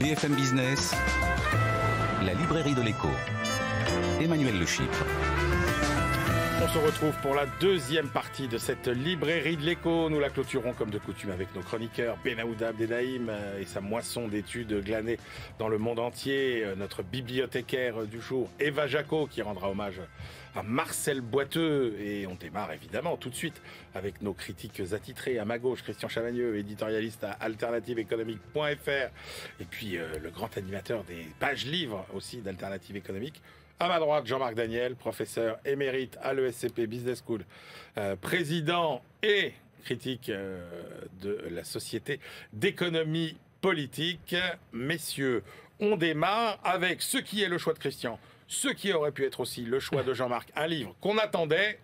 BFM Business, la librairie de l'écho. Emmanuel Le Chypre. On se retrouve pour la deuxième partie de cette librairie de l'écho. Nous la clôturons comme de coutume avec nos chroniqueurs Benaouda Abdelhaim et sa moisson d'études glanées dans le monde entier. Notre bibliothécaire du jour, Eva Jacot, qui rendra hommage à Marcel Boiteux. Et on démarre évidemment tout de suite avec nos critiques attitrés. À ma gauche, Christian Chavagneux, éditorialiste à alternativeéconomique.fr. Et puis le grand animateur des pages livres aussi d'Alternative économique. À ma droite, Jean-Marc Daniel, professeur émérite à l'ESCP Business School, président et critique de la Société d'économie politique. Messieurs, on démarre avec ce qui est le choix de Christian, ce qui aurait pu être aussi le choix de Jean-Marc, un livre qu'on attendait,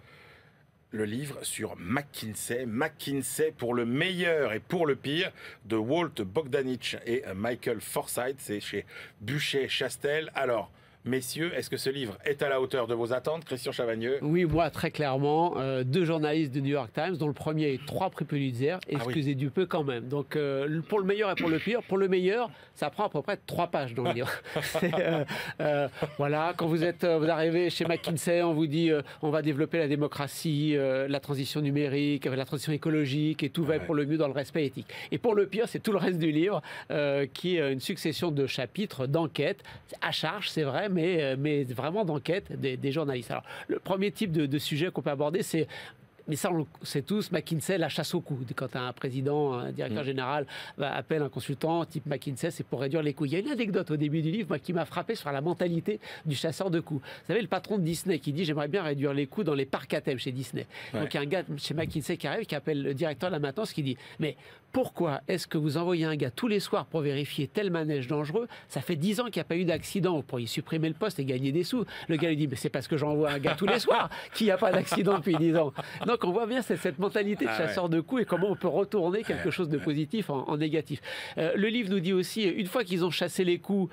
le livre sur McKinsey. McKinsey pour le meilleur et pour le pire, de Walt Bogdanich et Michael Forsythe. C'est chez Buchet-Chastel. Alors, messieurs, est-ce que ce livre est à la hauteur de vos attentes? Christian Chavagneux? Oui, moi, très clairement. Deux journalistes du New York Times, dont le premier a eu 3 prix Pulitzer. Excusez du peu quand même. Donc, pour le meilleur et pour le pire. Pour le meilleur, ça prend à peu près 3 pages dans le livre. Voilà, quand vous arrivez chez McKinsey, on vous dit on va développer la démocratie, la transition numérique, la transition écologique, et tout va être pour le mieux dans le respect éthique. Et pour le pire, c'est tout le reste du livre, qui est une succession de chapitres, d'enquêtes, à charge, c'est vrai, mais vraiment d'enquête des journalistes. Alors, le premier type de sujet qu'on peut aborder, c'est... Mais ça, on le sait tous, McKinsey, la chasse au coût. Quand un président, un directeur général appelle un consultant type McKinsey, c'est pour réduire les coûts. Il y a une anecdote au début du livre qui m'a frappé sur la mentalité du chasseur de coûts. Vous savez, le patron de Disney qui dit « J'aimerais bien réduire les coûts dans les parcs à thème chez Disney ». Donc, il y a un gars chez McKinsey qui arrive, qui appelle le directeur de la maintenance, qui dit « Mais pourquoi est-ce que vous envoyez un gars tous les soirs pour vérifier tel manège dangereux? Ça fait 10 ans qu'il n'y a pas eu d'accident. Vous pourriez supprimer le poste et gagner des sous. » Le gars lui dit « Mais c'est parce que j'envoie un gars tous les soirs qu'il n'y a pas d'accident depuis 10 ans. » Donc, on voit bien cette mentalité de chasseur de coûts et comment on peut retourner quelque chose de positif en négatif. Le livre nous dit aussi, une fois qu'ils ont chassé les coûts,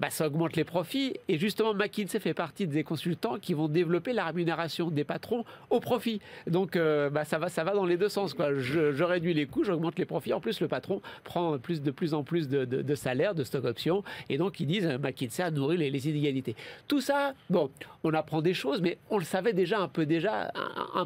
ça augmente les profits. Et justement, McKinsey fait partie des consultants qui vont développer la rémunération des patrons au profit. Donc, ça va dans les deux sens, quoi. Je réduis les coûts, j'augmente les profits. En plus, le patron prend de plus en plus de salaires, de stock options. Et donc, ils disent, McKinsey a nourri les inégalités. Tout ça, bon, on apprend des choses, mais on le savait déjà un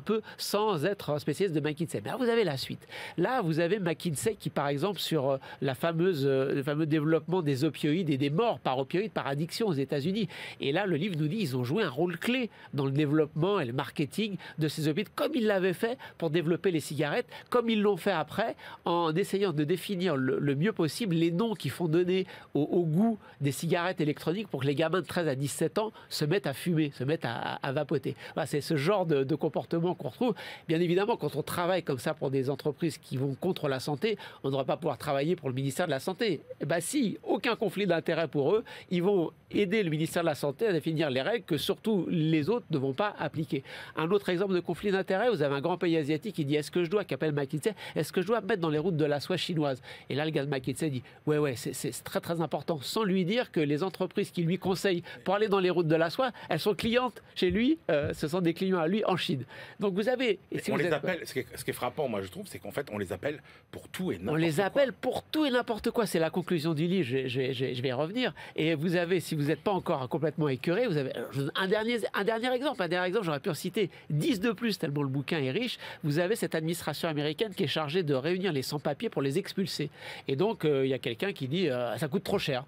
peu sans être spécialiste de McKinsey. Mais là, vous avez la suite. Là, vous avez McKinsey qui, par exemple, sur le fameux développement des opioïdes et des morts par opioïdes, par addiction aux États-Unis. Et là, le livre nous dit qu'ils ont joué un rôle clé dans le développement et le marketing de ces opioïdes, comme ils l'avaient fait pour développer les cigarettes, comme ils l'ont fait après, en essayant de définir le mieux possible les noms qui font donner au goût des cigarettes électroniques pour que les gamins de 13 à 17 ans se mettent à fumer, se mettent à vapoter. Voilà, c'est ce genre de comportement qu'on retrouve. Bien évidemment, quand on travaille comme ça pour des entreprises qui vont contre la santé, on ne devrait pas pouvoir travailler pour le ministère de la Santé. Eh bien si, aucun conflit d'intérêt pour eux, ils vont aider le ministère de la Santé à définir les règles que surtout les autres ne vont pas appliquer. Un autre exemple de conflit d'intérêt, vous avez un grand pays asiatique qui dit est-ce que je dois, qui appelle McKinsey, est-ce que je dois mettre dans les routes de la soie chinoise? Et là, le gars de McKinsey dit ouais, c'est très très important, sans lui dire que les entreprises qui lui conseillent pour aller dans les routes de la soie, elles sont clientes chez lui, ce sont des clients à lui en Chine. Donc vous avez... Et si on vous les êtes... appelle, ce qui est frappant, moi je trouve, c'est qu'en fait on les appelle pour tout et n'importe quoi. On les appelle pour tout et n'importe quoi. C'est la conclusion du livre, je vais y revenir. Et vous avez, si vous n'êtes pas encore complètement écœuré, vous avez un dernier exemple, j'aurais pu en citer 10 de plus, tellement le bouquin est riche. Vous avez cette administration américaine qui est chargée de réunir les sans-papiers pour les expulser. Et donc, il y a quelqu'un qui dit ça coûte trop cher.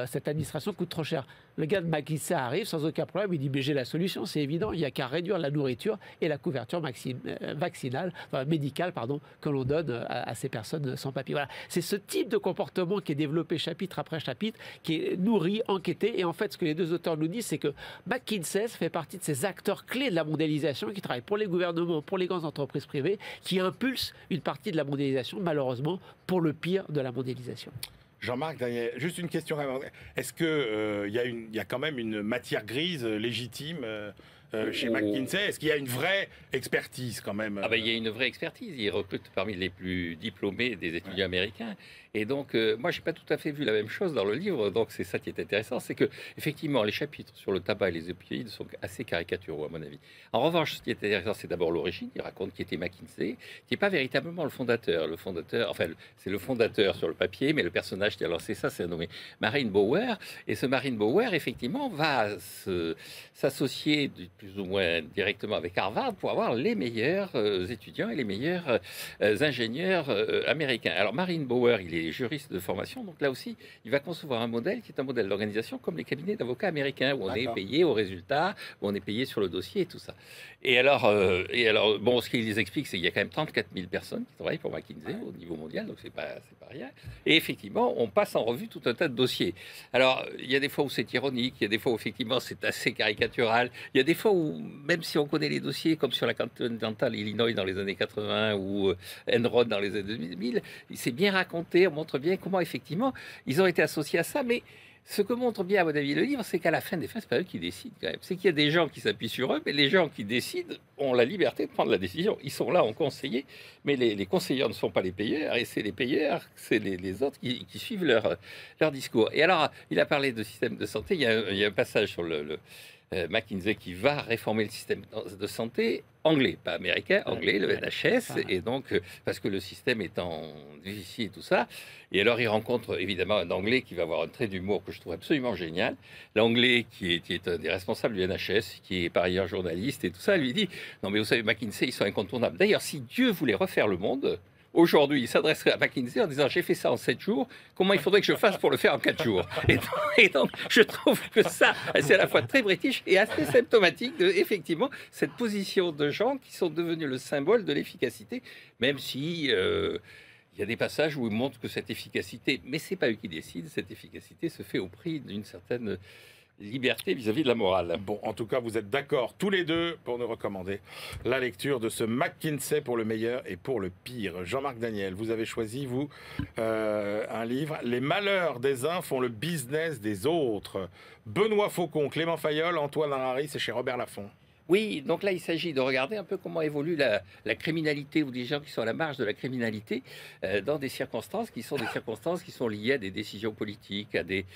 Cette administration coûte trop cher. Le gars de McKinsey arrive sans aucun problème, il dit mais j'ai la solution, c'est évident, il n'y a qu'à réduire la nourriture et la couverture médicale que l'on donne à ces personnes sans papier. Voilà. C'est ce type de comportement qui est développé chapitre après chapitre, qui est nourri, enquêté, et en fait ce que les deux auteurs nous disent, c'est que McKinsey fait partie de ces acteurs clés de la mondialisation qui travaillent pour les gouvernements, pour les grandes entreprises privées, qui impulsent une partie de la mondialisation, malheureusement, pour le pire de la mondialisation. Jean-Marc Daniel, juste une question. Est-ce qu'il y a quand même une matière grise légitime chez McKinsey? Est-ce qu'il y a une vraie expertise quand même? Ah ben, il y a une vraie expertise. Ils recrutent parmi les plus diplômés des étudiants américains. Et donc, moi, je n'ai pas tout à fait vu la même chose dans le livre. Donc, c'est ça qui est intéressant. C'est que, effectivement, les chapitres sur le tabac et les opioïdes sont assez caricaturaux, à mon avis. En revanche, ce qui est intéressant, c'est d'abord l'origine. Il raconte qui était McKinsey, qui n'est pas véritablement le fondateur. Le fondateur, enfin, c'est le fondateur sur le papier, mais le personnage qui a lancé ça, c'est nommé Marine Bower. Et ce Marine Bower, effectivement, va s'associer plus ou moins directement avec Harvard pour avoir les meilleurs étudiants et les meilleurs ingénieurs américains. Alors, Marine Bower, il est juriste de formation, donc là aussi, il va concevoir un modèle qui est un modèle d'organisation comme les cabinets d'avocats américains, où on est payé au résultat, où on est payé sur le dossier et tout ça. Et alors bon, ce qu'il les explique, c'est qu'il y a quand même 34 000 personnes qui travaillent pour McKinsey au niveau mondial, donc c'est pas rien. Et effectivement, on passe en revue tout un tas de dossiers. Alors, il y a des fois où c'est ironique, il y a des fois où effectivement c'est assez caricatural, il y a des fois où, même si on connaît les dossiers, comme sur la Continental Illinois dans les années 80 ou Enron dans les années 2000, c'est bien raconté, on montre bien comment effectivement ils ont été associés à ça, mais ce que montre bien, à mon avis, le livre, c'est qu'à la fin des fins, c'est pas eux qui décident quand même. C'est qu'il y a des gens qui s'appuient sur eux, mais les gens qui décident ont la liberté de prendre la décision. Ils sont là en conseiller, mais les conseillers ne sont pas les payeurs, et c'est les payeurs, c'est les autres qui suivent leur discours. Et alors, il a parlé de système de santé, il y a un passage sur le McKinsey qui va réformer le système de santé anglais, pas américain, anglais, le NHS, et donc, parce que le système est en difficile et tout ça. Et alors, il rencontre évidemment un Anglais qui va avoir un trait d'humour que je trouve absolument génial. L'Anglais qui est un des responsables du NHS, qui est par ailleurs journaliste et tout ça, lui dit, non mais vous savez, McKinsey, ils sont incontournables. D'ailleurs, si Dieu voulait refaire le monde, aujourd'hui, il s'adresserait à McKinsey en disant « J'ai fait ça en 7 jours, comment il faudrait que je fasse pour le faire en 4 jours ?» Et donc, je trouve que ça, c'est à la fois très british et assez symptomatique de, effectivement, cette position de gens qui sont devenus le symbole de l'efficacité, même si il y a des passages où ils montrent que cette efficacité, mais c'est pas eux qui décident, cette efficacité se fait au prix d'une certaine liberté vis-à-vis de la morale. Bon, en tout cas, vous êtes d'accord tous les deux pour nous recommander la lecture de ce McKinsey pour le meilleur et pour le pire. Jean-Marc Daniel, vous avez choisi, vous, un livre, Les malheurs des uns font le business des autres. Benoît Faucon, Clément Fayolle, Antoine Harari, c'est chez Robert Laffont. Oui, donc là, il s'agit de regarder un peu comment évolue la criminalité ou des gens qui sont à la marge de la criminalité dans des circonstances qui sont liées à des décisions politiques, à des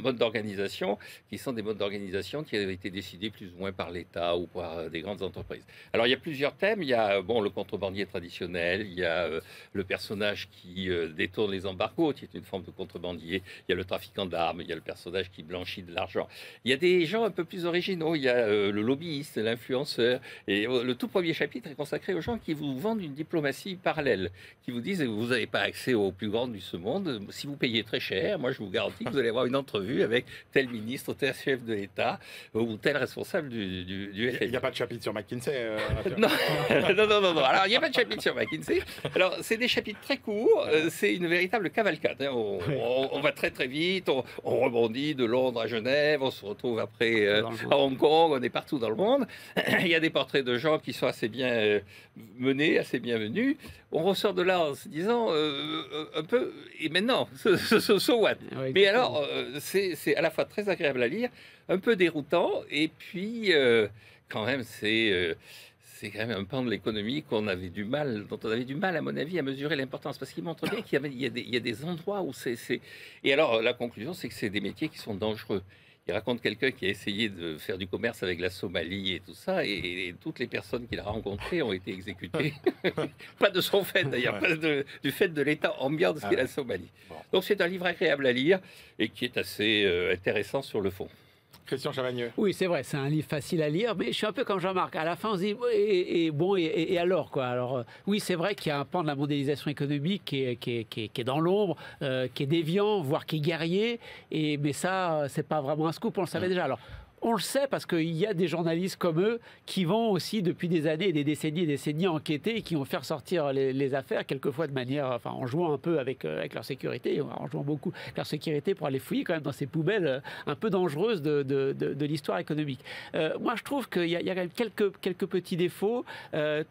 modes d'organisation qui sont des modes d'organisation qui avaient été décidés plus ou moins par l'État ou par des grandes entreprises. Alors, il y a plusieurs thèmes. Il y a bon, le contrebandier traditionnel, il y a le personnage qui détourne les embargos, qui est une forme de contrebandier, il y a le trafiquant d'armes, il y a le personnage qui blanchit de l'argent. Il y a des gens un peu plus originaux, il y a le lobbyiste, l'influenceur. Et le tout premier chapitre est consacré aux gens qui vous vendent une diplomatie parallèle, qui vous disent vous n'avez pas accès aux plus grands de ce monde. Si vous payez très cher, moi je vous garantis que vous allez avoir une entrevue avec tel ministre, tel chef de l'État ou tel responsable du FMI. Il n'y a pas de chapitre sur McKinsey non. non. Alors il n'y a pas de chapitre sur McKinsey. Alors c'est des chapitres très courts. C'est une véritable cavalcade. On va très très vite. On rebondit de Londres à Genève. On se retrouve après à Hong Kong. On est partout dans le monde. Il y a des portraits de gens qui sont assez bien menés, assez bienvenus. On ressort de là en se disant un peu, et maintenant, so what? Oui, mais alors, c'est à la fois très agréable à lire, un peu déroutant, et puis quand même, c'est quand même un pan de l'économie dont on avait du mal, à mon avis, à mesurer l'importance, parce qu'il montre bien qu'il y a des endroits où c'est... Et alors, la conclusion, c'est que c'est des métiers qui sont dangereux. Il raconte quelqu'un qui a essayé de faire du commerce avec la Somalie et tout ça, et toutes les personnes qu'il a rencontrées ont été exécutées. Pas de son fait d'ailleurs, pas du fait de l'état ambiant de ce qu'est la Somalie. Bon. Donc c'est un livre agréable à lire et qui est assez intéressant sur le fond. Christian Chavagneux. Oui, c'est vrai, c'est un livre facile à lire, mais je suis un peu comme Jean-Marc. À la fin, on se dit, et alors quoi? Alors, oui, c'est vrai qu'il y a un pan de la mondialisation économique qui est dans l'ombre, qui est déviant, voire qui est guerrier, mais ça, c'est pas vraiment un scoop, on le savait déjà. Alors, on le sait parce qu'il y a des journalistes comme eux qui vont aussi depuis des années et des décennies enquêter et qui vont faire sortir les affaires, quelquefois de manière, enfin en jouant un peu avec leur sécurité, en jouant beaucoup avec leur sécurité pour aller fouiller quand même dans ces poubelles un peu dangereuses de l'histoire économique. Moi je trouve qu'il y a quand même quelques petits défauts.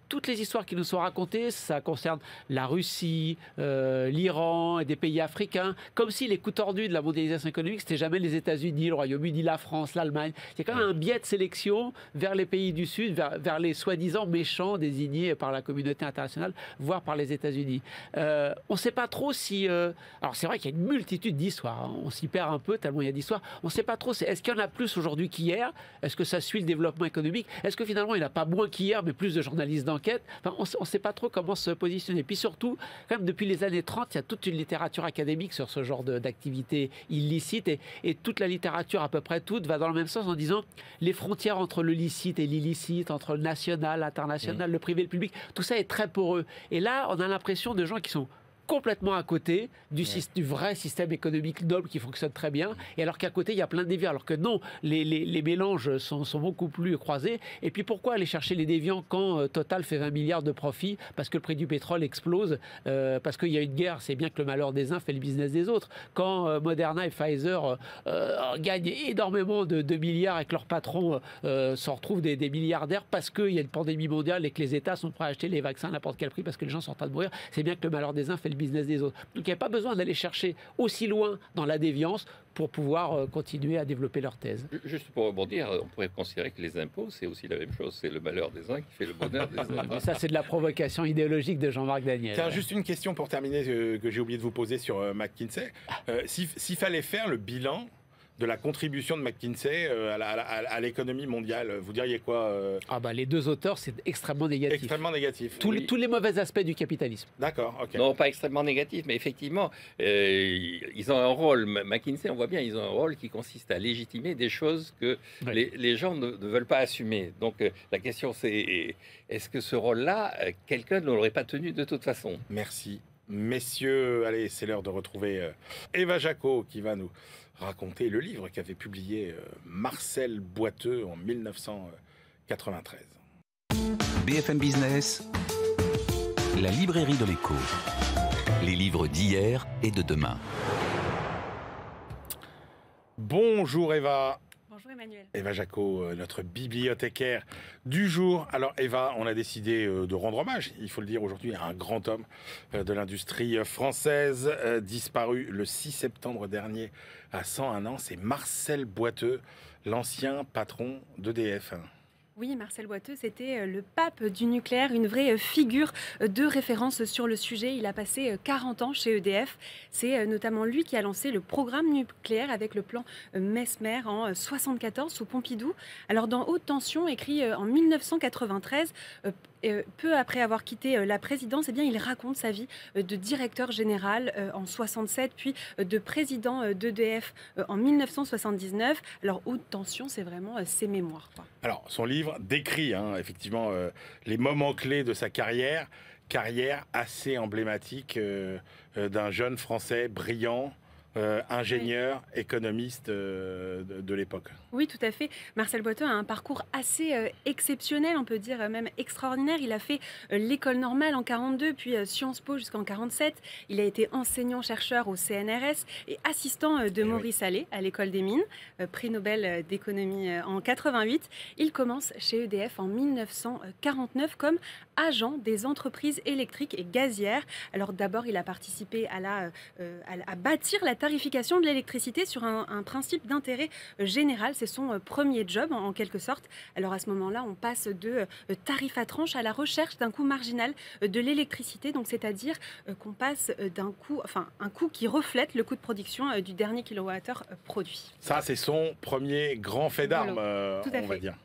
Toutes les histoires qui nous sont racontées, ça concerne la Russie, l'Iran et des pays africains, comme si les coups tordus de la mondialisation économique, c'était jamais les États-Unis, le Royaume-Uni, la France, l'Allemagne. Il y a quand même un biais de sélection vers les pays du Sud, vers les soi-disant méchants désignés par la communauté internationale, voire par les États-Unis. On ne sait pas trop si... alors c'est vrai qu'il y a une multitude d'histoires, hein. On s'y perd un peu tellement il y a d'histoires. On ne sait pas trop, est-ce qu'il y en a plus aujourd'hui qu'hier? Est-ce que ça suit le développement économique? Est-ce que finalement il n'y en a pas moins qu'hier, mais plus de journalistes d'enquête? Enfin, on ne sait pas trop comment se positionner. Puis surtout, quand même depuis les années 30, il y a toute une littérature académique sur ce genre d'activité illicite et toute la littérature, à peu près toute, va dans le même sens en disant les frontières entre le licite et l'illicite, entre le national, l'international, le privé et le public, tout ça est très poreux. Et là, on a l'impression de gens qui sont complètement à côté du vrai système économique noble qui fonctionne très bien, et alors qu'à côté il y a plein de déviants, alors que non, les mélanges sont beaucoup plus croisés. Et puis pourquoi aller chercher les déviants quand Total fait 20 milliards de profits parce que le prix du pétrole explose, parce qu'il y a une guerre? C'est bien que le malheur des uns fait le business des autres. Quand Moderna et Pfizer gagnent énormément de milliards et que leurs patrons s'en retrouvent des milliardaires parce qu'il y a une pandémie mondiale et que les États sont prêts à acheter les vaccins à n'importe quel prix parce que les gens sont en train de mourir, c'est bien que le malheur des uns fait le business des autres. Donc il n'y a pas besoin d'aller chercher aussi loin dans la déviance pour pouvoir continuer à développer leur thèse. Juste pour rebondir, on pourrait considérer que les impôts, c'est aussi la même chose. C'est le malheur des uns qui fait le bonheur des autres. Mais ça, c'est de la provocation idéologique de Jean-Marc Daniel. Tiens, juste une question pour terminer que j'ai oublié de vous poser sur McKinsey. S'il fallait faire le bilan de la contribution de McKinsey à l'économie mondiale, vous diriez quoi Les deux auteurs, c'est extrêmement négatif. Extrêmement négatif. Tous les mauvais aspects du capitalisme. D'accord, ok. Non, pas extrêmement négatif, mais effectivement, ils ont un rôle. McKinsey, on voit bien, ils ont un rôle qui consiste à légitimer des choses que les gens ne veulent pas assumer. Donc la question, c'est est-ce que ce rôle-là, quelqu'un ne l'aurait pas tenu de toute façon? Merci. Messieurs, allez, c'est l'heure de retrouver Eva Jaco qui va nous raconter le livre qu'avait publié Marcel Boiteux en 1993. BFM Business, la librairie de l'écho. Les livres d'hier et de demain. Bonjour Eva. Bonjour Emmanuel. Eva Jaco, notre bibliothécaire du jour. Alors Eva, on a décidé de rendre hommage, il faut le dire aujourd'hui, à un grand homme de l'industrie française, disparu le 6 septembre dernier à 101 ans. C'est Marcel Boiteux, l'ancien patron d'EDF. Oui, Marcel Boiteux, c'était le pape du nucléaire, une vraie figure de référence sur le sujet. Il a passé 40 ans chez EDF. C'est notamment lui qui a lancé le programme nucléaire avec le plan Mesmer en 1974 sous Pompidou. Alors dans Haute Tension, écrit en 1993, peu après avoir quitté la présidence, eh bien, il raconte sa vie de directeur général en 67, puis de président d'EDF en 1979. Alors Haute Tension, c'est vraiment ses mémoires, quoi. Alors son livre décrit effectivement les moments clés de sa carrière assez emblématique d'un jeune Français brillant, ingénieur, économiste de l'époque. Oui, tout à fait. Marcel Boiteux a un parcours assez exceptionnel, on peut dire même extraordinaire. Il a fait l'école normale en 42, puis Sciences Po jusqu'en 47. Il a été enseignant-chercheur au CNRS et assistant de Maurice Allais à l'école des mines, prix Nobel d'économie en 88. Il commence chez EDF en 1949 comme agent des entreprises électriques et gazières. Alors d'abord, il a participé à bâtir la tarification de l'électricité sur un principe d'intérêt général. C'est son premier job en quelque sorte. Alors à ce moment-là, on passe de tarif à tranche à la recherche d'un coût marginal de l'électricité. Donc c'est-à-dire qu'on passe un coût qui reflète le coût de production du dernier kilowattheure produit. Ça, c'est son premier grand fait d'armes, on va dire,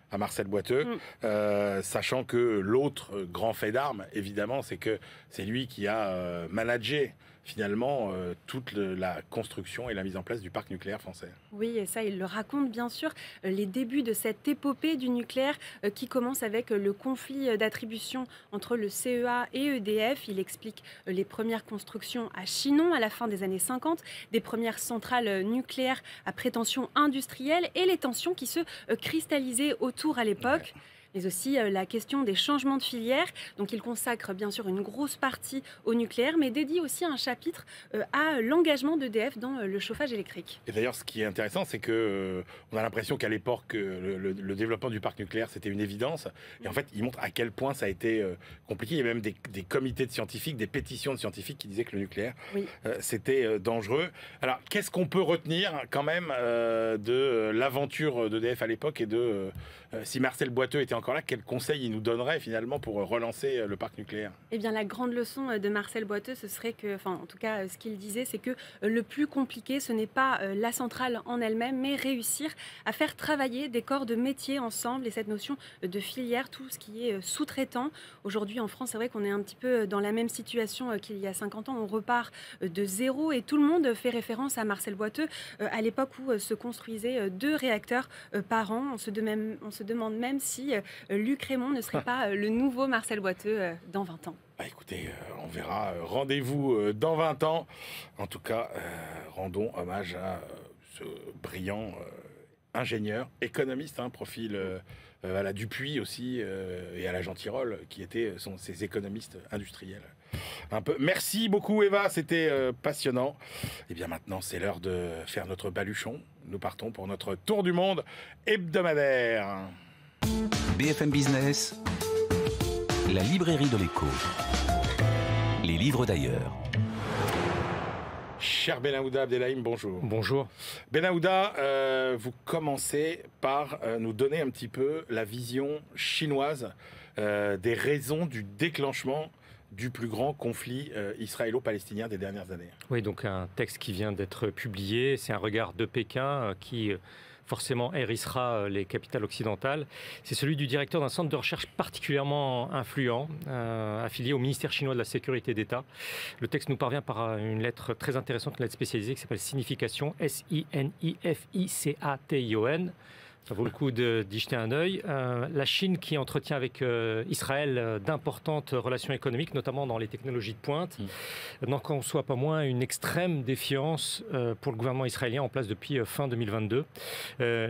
à Marcel Boiteux, sachant que l'autre grand fait d'armes, évidemment, c'est que c'est lui qui a managé finalement toute la construction et la mise en place du parc nucléaire français. Oui, et ça, il le raconte bien sûr, les débuts de cette épopée du nucléaire qui commence avec le conflit d'attribution entre le CEA et EDF. Il explique les premières constructions à Chinon à la fin des années 50, des premières centrales nucléaires à prétention industrielle et les tensions qui se cristallisaient autour à l'époque. mais aussi la question des changements de filière. Donc il consacre bien sûr une grosse partie au nucléaire, mais dédie aussi un chapitre à l'engagement d'EDF dans le chauffage électrique. Et d'ailleurs, ce qui est intéressant, c'est que on a l'impression qu'à l'époque, le développement du parc nucléaire, c'était une évidence. Et en fait, il montre à quel point ça a été compliqué. Il y a même des comités de scientifiques, des pétitions de scientifiques qui disaient que le nucléaire, c'était dangereux. Alors, qu'est-ce qu'on peut retenir quand même de l'aventure d'EDF à l'époque et de si Marcel Boiteux était encore là, quel conseil il nous donnerait finalement pour relancer le parc nucléaire? Eh bien, la grande leçon de Marcel Boiteux, ce serait que, enfin, en tout cas, ce qu'il disait, c'est que le plus compliqué, ce n'est pas la centrale en elle-même, mais réussir à faire travailler des corps de métier ensemble et cette notion de filière, tout ce qui est sous-traitant. Aujourd'hui, en France, c'est vrai qu'on est un petit peu dans la même situation qu'il y a 50 ans. On repart de zéro et tout le monde fait référence à Marcel Boiteux à l'époque où se construisaient 2 réacteurs par an. On se demande même si Luc Rémont ne serait pas le nouveau Marcel Boiteux dans 20 ans. Bah écoutez, on verra. Rendez-vous dans 20 ans. En tout cas, rendons hommage à ce brillant ingénieur, économiste, profil à la Dupuis aussi et à la Jean Tirole, qui étaient ces économistes industriels. Un peu. Merci beaucoup Eva, c'était passionnant. Et bien maintenant, c'est l'heure de faire notre baluchon. Nous partons pour notre tour du monde hebdomadaire. BFM Business, la librairie de l'écho. Les livres d'ailleurs. Cher Benahouda Abdelhaim, bonjour. Bonjour. Benahouda, vous commencez par nous donner un petit peu la vision chinoise des raisons du déclenchement du plus grand conflit israélo-palestinien des dernières années. Oui, donc un texte qui vient d'être publié, c'est un regard de Pékin qui forcément hérissera les capitales occidentales. C'est celui du directeur d'un centre de recherche particulièrement influent, affilié au ministère chinois de la Sécurité d'État. Le texte nous parvient par une lettre très intéressante, une lettre spécialisée qui s'appelle Signification, S-I-N-I-F-I-C-A-T-I-O-N. Ça vaut le coup d'y jeter un œil. La Chine qui entretient avec Israël d'importantes relations économiques, notamment dans les technologies de pointe, n'en conçoit pas moins une extrême défiance pour le gouvernement israélien en place depuis fin 2022.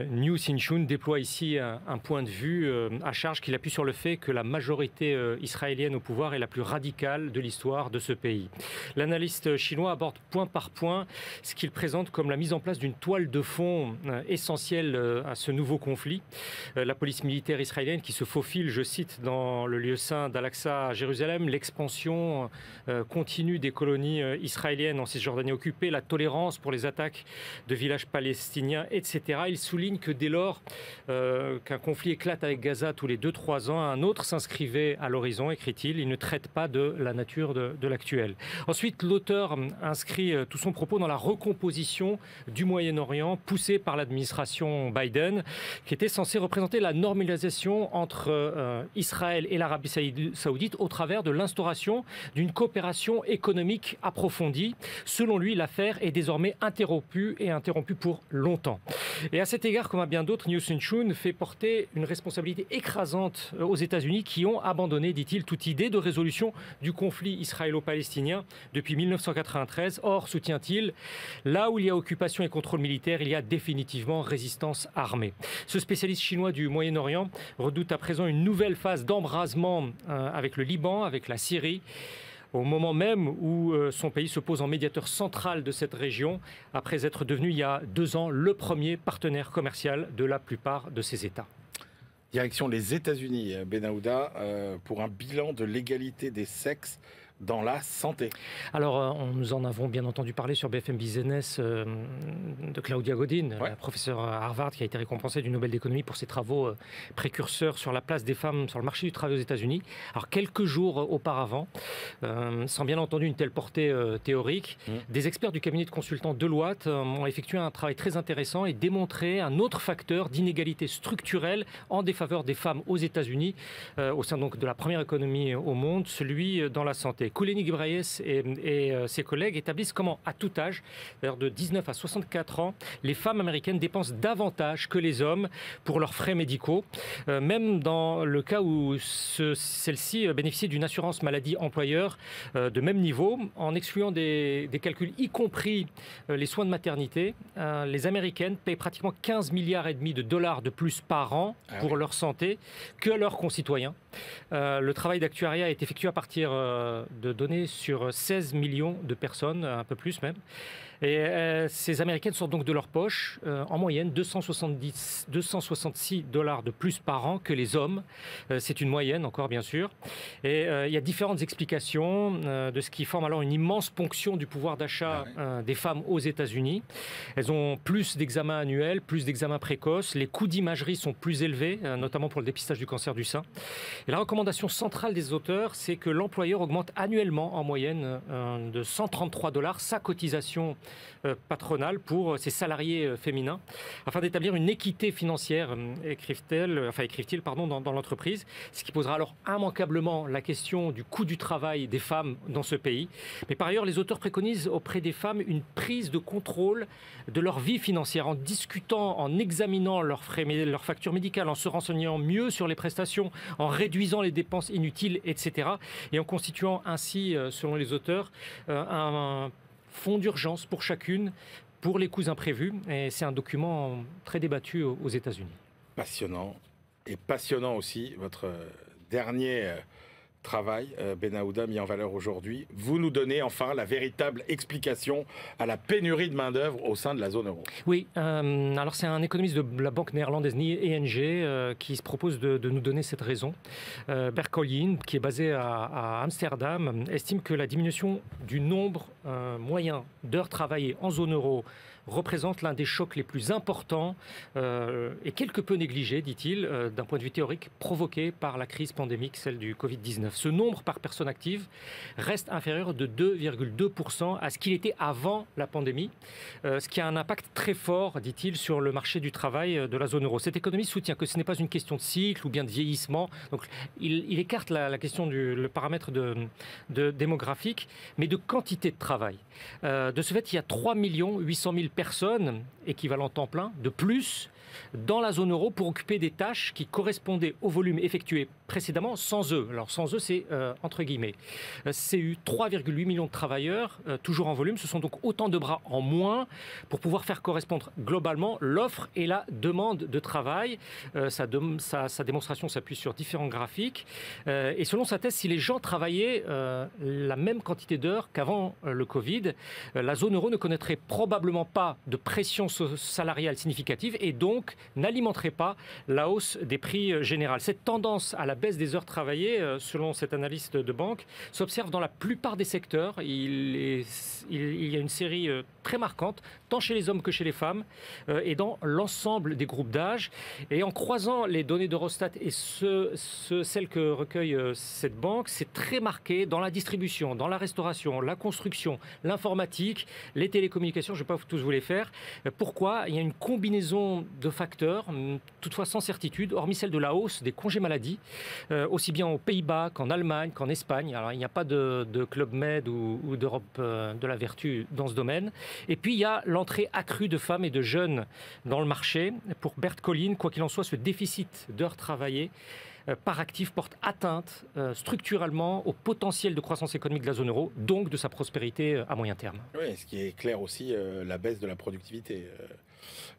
New Sinchun déploie ici un point de vue à charge qu'il appuie sur le fait que la majorité israélienne au pouvoir est la plus radicale de l'histoire de ce pays. L'analyste chinois aborde point par point ce qu'il présente comme la mise en place d'une toile de fond essentielle à ce nouveau conflit. La police militaire israélienne qui se faufile, je cite, dans le lieu saint d'Al-Aqsa à Jérusalem, l'expansion continue des colonies israéliennes en Cisjordanie occupée, la tolérance pour les attaques de villages palestiniens, etc. Il souligne que dès lors qu'un conflit éclate avec Gaza tous les 2-3 ans, un autre s'inscrivait à l'horizon, écrit-il. Il ne traite pas de la nature de l'actuel. Ensuite, l'auteur inscrit tout son propos dans la recomposition du Moyen-Orient poussée par l'administration Biden, qui était censé représenter la normalisation entre Israël et l'Arabie saoudite au travers de l'instauration d'une coopération économique approfondie. Selon lui, l'affaire est désormais interrompue pour longtemps. Et à cet égard, comme à bien d'autres, New Sinchun fait porter une responsabilité écrasante aux États-Unis qui ont abandonné, dit-il, toute idée de résolution du conflit israélo-palestinien depuis 1993. Or, soutient-il, là où il y a occupation et contrôle militaire, il y a définitivement résistance armée. Ce spécialiste chinois du Moyen-Orient redoute à présent une nouvelle phase d'embrasement avec le Liban, avec la Syrie, au moment même où son pays se pose en médiateur central de cette région, après être devenu il y a 2 ans le premier partenaire commercial de la plupart de ces États. Direction les États-Unis, Benahouda, pour un bilan de l'égalité des sexes dans la santé. Alors, nous en avons bien entendu parler sur BFM Business de Claudia Godin, la professeure à Harvard qui a été récompensée du Nobel d'économie pour ses travaux précurseurs sur la place des femmes sur le marché du travail aux États-Unis. Alors, quelques jours auparavant, sans bien entendu une telle portée théorique, des experts du cabinet de consultants Deloitte ont effectué un travail très intéressant et démontré un autre facteur d'inégalité structurelle en défaveur des femmes aux États-Unis, au sein donc de la première économie au monde, celui dans la santé. Kouléni Guibraïes et ses collègues établissent comment, à tout âge, d'ailleurs de 19 à 64 ans, les femmes américaines dépensent davantage que les hommes pour leurs frais médicaux, même dans le cas où celles-ci bénéficient d'une assurance maladie employeur de même niveau, en excluant des calculs, y compris les soins de maternité. Les Américaines payent pratiquement 15 milliards et demi de dollars de plus par an pour leur santé que leurs concitoyens. Le travail d'actuariat est effectué à partir de données sur 16 millions de personnes, un peu plus même. Et ces Américaines sortent donc de leur poche, en moyenne, 266 dollars de plus par an que les hommes. C'est une moyenne, encore bien sûr. Et il y a différentes explications de ce qui forme alors une immense ponction du pouvoir d'achat des femmes aux États-Unis. Elles ont plus d'examens annuels, plus d'examens précoces. Les coûts d'imagerie sont plus élevés, notamment pour le dépistage du cancer du sein. Et la recommandation centrale des auteurs, c'est que l'employeur augmente annuellement, en moyenne, de 133 dollars sa cotisation patronale pour ses salariés féminins, afin d'établir une équité financière, écrivent-ils, dans l'entreprise, ce qui posera alors immanquablement la question du coût du travail des femmes dans ce pays. Mais par ailleurs, les auteurs préconisent auprès des femmes une prise de contrôle de leur vie financière, en discutant, en examinant leurs factures médicales, en se renseignant mieux sur les prestations, en réduisant les dépenses inutiles, etc. Et en constituant ainsi, selon les auteurs, un fonds d'urgence pour chacune, pour les coûts imprévus. Et c'est un document très débattu aux États-Unis. Passionnant. Et passionnant aussi, votre dernier travail, Benaouda, mis en valeur aujourd'hui. Vous nous donnez enfin la véritable explication à la pénurie de main-d'œuvre au sein de la zone euro. Oui, alors c'est un économiste de la banque néerlandaise ING qui se propose de nous donner cette raison. Bert Collijn, qui est basé à Amsterdam, estime que la diminution du nombre moyen d'heures travaillées en zone euro représente l'un des chocs les plus importants et quelque peu négligés, dit-il, d'un point de vue théorique, provoqué par la crise pandémique, celle du Covid-19. Ce nombre par personne active reste inférieur de 2,2% à ce qu'il était avant la pandémie, ce qui a un impact très fort, dit-il, sur le marché du travail de la zone euro. Cet économiste soutient que ce n'est pas une question de cycle ou bien de vieillissement. Donc, il écarte la question le paramètre démographique, mais de quantité de travail. De ce fait, il y a 3 800 000 personnes, équivalent temps plein, de plus dans la zone euro pour occuper des tâches qui correspondaient au volume effectué précédemment sans eux. Alors sans eux, c'est entre guillemets. CU, 3,8 millions de travailleurs, toujours en volume. Ce sont donc autant de bras en moins pour pouvoir faire correspondre globalement l'offre et la demande de travail. Sa démonstration s'appuie sur différents graphiques. Et selon sa thèse, si les gens travaillaient la même quantité d'heures qu'avant le Covid, la zone euro ne connaîtrait probablement pas de pression salariale significative et donc n'alimenterait pas la hausse des prix généraux. Cette tendance à la baisse des heures travaillées, selon cet analyste de banque, s'observe dans la plupart des secteurs. Il y a une série très marquante, tant chez les hommes que chez les femmes, et dans l'ensemble des groupes d'âge. Et en croisant les données d'Eurostat et celles que recueille cette banque, c'est très marqué dans la distribution, dans la restauration, la construction, l'informatique, les télécommunications, je ne vais pas tous vous les faire. Pourquoi ? Il y a une combinaison de facteurs, toutefois sans certitude, hormis celle de la hausse des congés maladie, aussi bien aux Pays-Bas qu'en Allemagne, qu'en Espagne. Alors il n'y a pas de Club Med ou d'Europe de la vertu dans ce domaine. Et puis il y a l'entrée accrue de femmes et de jeunes dans le marché. Pour Bert Collijn, quoi qu'il en soit, ce déficit d'heures travaillées par actif porte atteinte structurellement au potentiel de croissance économique de la zone euro, donc de sa prospérité à moyen terme. Oui, ce qui éclaire aussi la baisse de la productivité.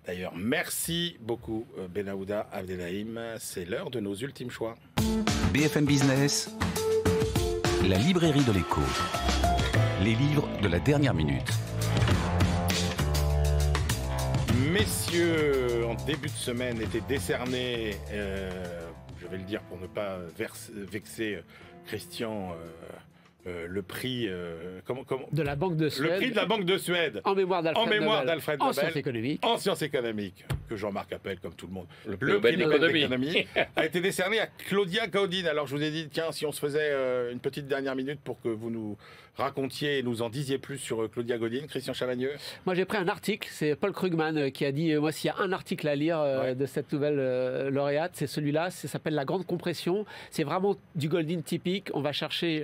D'ailleurs, merci beaucoup Benaouda Abdelhaim. C'est l'heure de nos ultimes choix. BFM Business, la librairie de l'écho. Les livres de la dernière minute. Messieurs, en début de semaine était décerné, je vais le dire pour ne pas vexer Christian, le prix de la Banque de Suède. Le prix de la Banque de Suède. En mémoire d'Alfred Nobel. En sciences économiques. En sciences économiques, que Jean-Marc appelle comme tout le monde. Le prix Nobel d'économie a été décerné à Claudia Gaudin. Alors je vous ai dit, tiens, si on se faisait une petite dernière minute pour que vous nous racontiez et nous en disiez plus sur Claudia Gaudin. Christian Chavagneux. Moi, j'ai pris un article, c'est Paul Krugman qui a dit, moi, s'il y a un article à lire de cette nouvelle lauréate, c'est celui-là, ça s'appelle La Grande Compression. C'est vraiment du Goldin typique. On va chercher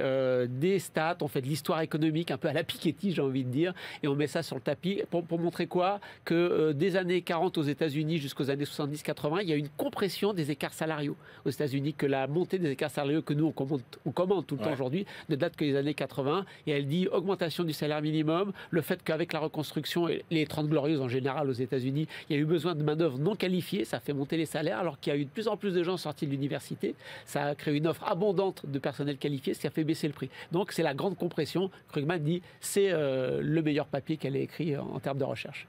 des stats, on fait de l'histoire économique, un peu à la Piketty, j'ai envie de dire, et on met ça sur le tapis pour montrer quoi? Que des années 40 aux États-Unis jusqu'aux années 70-80, il y a une compression des écarts salariaux aux États-Unis, que la montée des écarts salariaux que nous on commande tout le temps aujourd'hui ne date que des années 80. Et elle dit augmentation du salaire minimum, le fait qu'avec la reconstruction et les 30 glorieuses en général aux États-Unis, il y a eu besoin de main-d'œuvre non qualifiée, ça fait monter les salaires, alors qu'il y a eu de plus en plus de gens sortis de l'université. Ça a créé une offre abondante de personnel qualifié, ce qui a fait baisser le prix. Donc c'est la grande compression. Krugman dit c'est le meilleur papier qu'elle ait écrit en termes de recherche.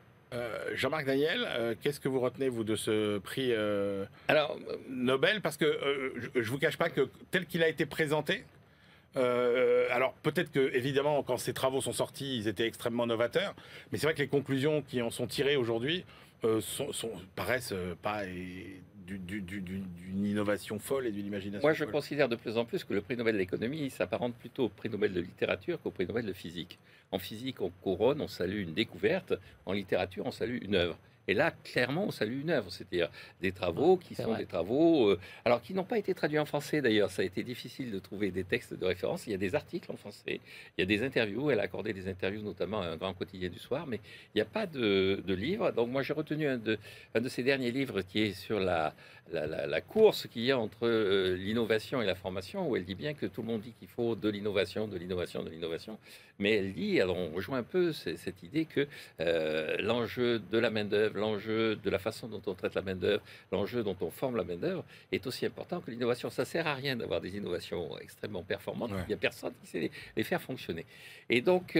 Jean-Marc Daniel, qu'est-ce que vous retenez, vous, de ce prix Nobel? Parce que je ne vous cache pas que tel qu'il a été présenté, alors peut-être que, évidemment, quand ces travaux sont sortis, ils étaient extrêmement novateurs, mais c'est vrai que les conclusions qui en sont tirées aujourd'hui paraissent pas d'une innovation folle et d'une imagination Moi, je folle. considère de plus en plus que le prix Nobel de l'économie s'apparente plutôt au prix Nobel de littérature qu'au prix Nobel de physique. En physique, on couronne, on salue une découverte. En littérature, on salue une œuvre. Et là, clairement, on salue une œuvre, c'est-à-dire des travaux qui sont des travaux, alors qui n'ont pas été traduits en français d'ailleurs. Ça a été difficile de trouver des textes de référence. Il y a des articles en français, il y a des interviews. Elle a accordé des interviews notamment à un grand quotidien du soir, mais il n'y a pas de livre. Donc moi, j'ai retenu un de ses derniers livres qui est sur la course qu'il y a entre l'innovation et la formation, où elle dit bien que tout le monde dit qu'il faut de l'innovation, de l'innovation, de l'innovation. Mais elle dit, alors on rejoint un peu cette idée que l'enjeu de la main-d'œuvre, l'enjeu de la façon dont on traite la main-d'œuvre, l'enjeu dont on forme la main-d'œuvre est aussi important que l'innovation. Ça ne sert à rien d'avoir des innovations extrêmement performantes. Il n'y a personne qui sait les faire fonctionner. Et donc,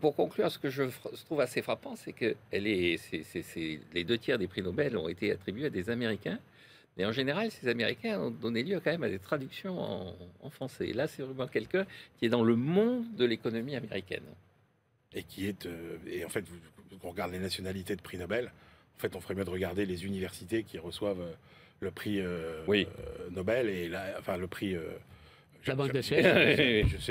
pour conclure, ce que je trouve assez frappant, c'est que les 2 tiers des prix Nobel ont été attribués à des Américains. Mais en général, ces Américains ont donné lieu quand même à des traductions en français. Et là, c'est vraiment quelqu'un qui est dans le monde de l'économie américaine. Et qui est... et en fait, on regarde les nationalités de prix Nobel. En fait, on ferait mieux de regarder les universités qui reçoivent le prix Nobel et le prix... La banque de Suède.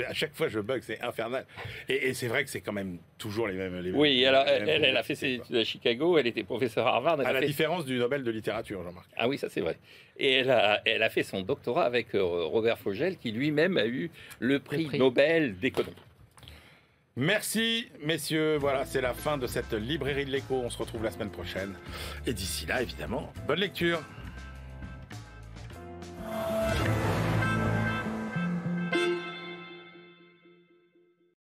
À chaque fois, je bug, c'est infernal. Et c'est vrai que c'est quand même toujours les mêmes. Oui, alors elle a fait ses études à Chicago, elle était professeure à Harvard. À la différence du Nobel de littérature, Jean-Marc. Ah oui, ça c'est vrai. Et elle a fait son doctorat avec Robert Fogel, qui lui-même a eu le prix Nobel d'économie. Merci, messieurs. Voilà, c'est la fin de cette librairie de l'écho. On se retrouve la semaine prochaine. Et d'ici là, évidemment, bonne lecture.